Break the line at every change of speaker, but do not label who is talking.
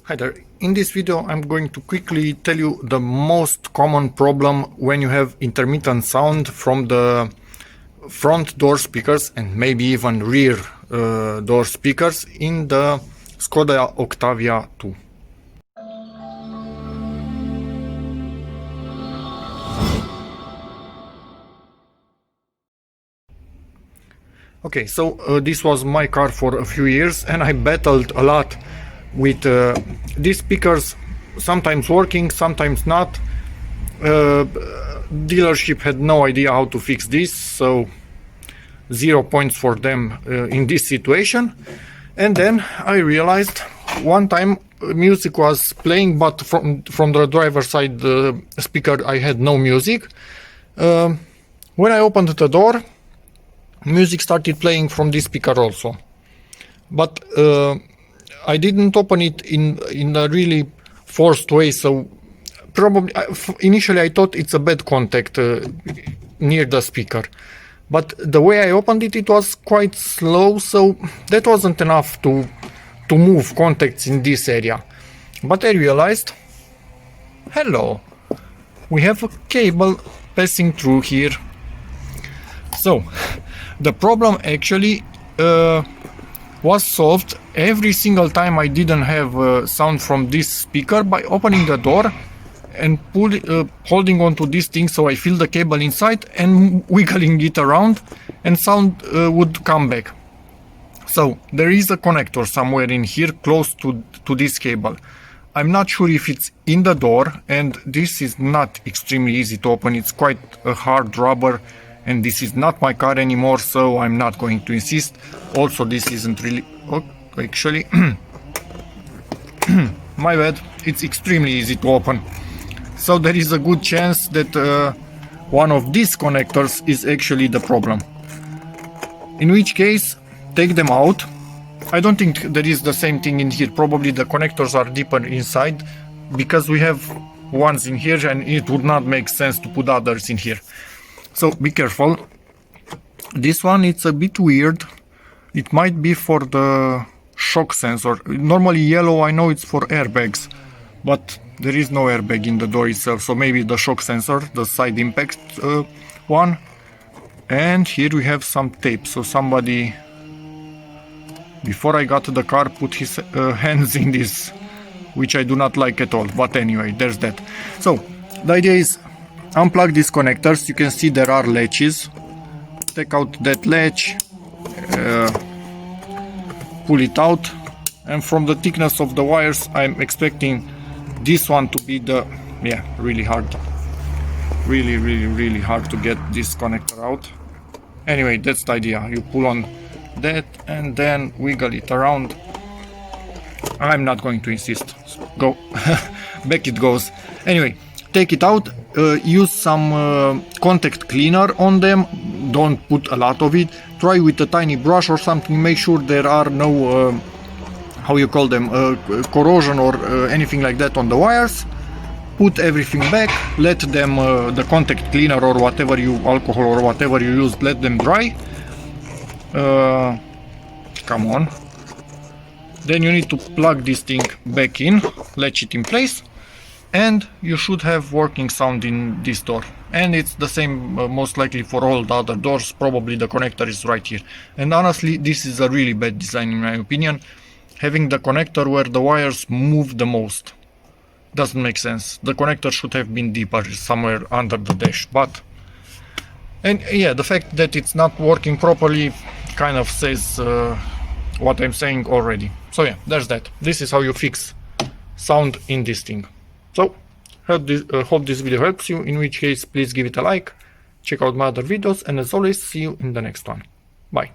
Hi there. In this video I'm going to quickly tell you the most common problem when you have intermittent sound from the front door speakers and maybe even rear door speakers in the Skoda Octavia 2. Okay, so this was my car for a few years and I battled a lot with these speakers, sometimes working, sometimes not. Dealership had no idea how to fix this, so 0 points for them in this situation. And then I realized one time music was playing, but from the driver's side the speaker I had no music. When I opened the door, music started playing from this speaker also, but I didn't open it in a really forced way, so probably initially I thought it's a bad contact near the speaker, but the way I opened it, it was quite slow, so that wasn't enough to move contacts in this area. But I realized, hello, we have a cable passing through here. So the problem actually was solved every single time I didn't have sound from this speaker by opening the door and holding onto this thing so I feel the cable inside and wiggling it around, and sound would come back. So there is a connector somewhere in here close to this cable. I'm not sure if it's in the door, and this is not extremely easy to open. It's quite a hard rubber, and this is not my car anymore, so I'm not going to insist. Also, this isn't really... Oh, actually, my bad, it's extremely easy to open. So there is a good chance that one of these connectors is actually the problem. In which case, take them out. I don't think there is the same thing in here. Probably the connectors are deeper inside, because we have ones in here and it would not make sense to put others in here. So be careful. This one, it's a bit weird. It might be for the shock sensor. Normally yellow, I know it's for airbags, but there is no airbag in the door itself, so maybe the shock sensor, the side impact one. And here we have some tape, so somebody, before I got to the car, put his hands in this, which I do not like at all. But anyway, there's that. So the idea is, unplug these connectors. You can see there are latches. Take out that latch, pull it out, and from the thickness of the wires, I'm expecting this one to be the, yeah, really hard, really hard to get this connector out. Anyway, that's the idea. You pull on that and then wiggle it around. I'm not going to insist. Go. Back it goes. Anyway, take it out. Use some contact cleaner on them. Don't put a lot of it. Try with a tiny brush or something. Make sure there are no how you call them, corrosion or anything like that on the wires. Put everything back. Let them the contact cleaner or whatever you, alcohol or whatever you use, let them dry. Come on. Then you need to plug this thing back in, latch it in place, and you should have working sound in this door. And it's the same most likely for all the other doors. Probably the connector is right here. And honestly, this is a really bad design in my opinion. Having the connector where the wires move the most doesn't make sense. The connector should have been deeper, somewhere under the dash. But, and yeah, the fact that it's not working properly kind of says what I'm saying already. So yeah, there's that. This is how you fix sound in this thing. So hope this video helps you, in which case please give it a like, check out my other videos, and as always, see you in the next one. Bye.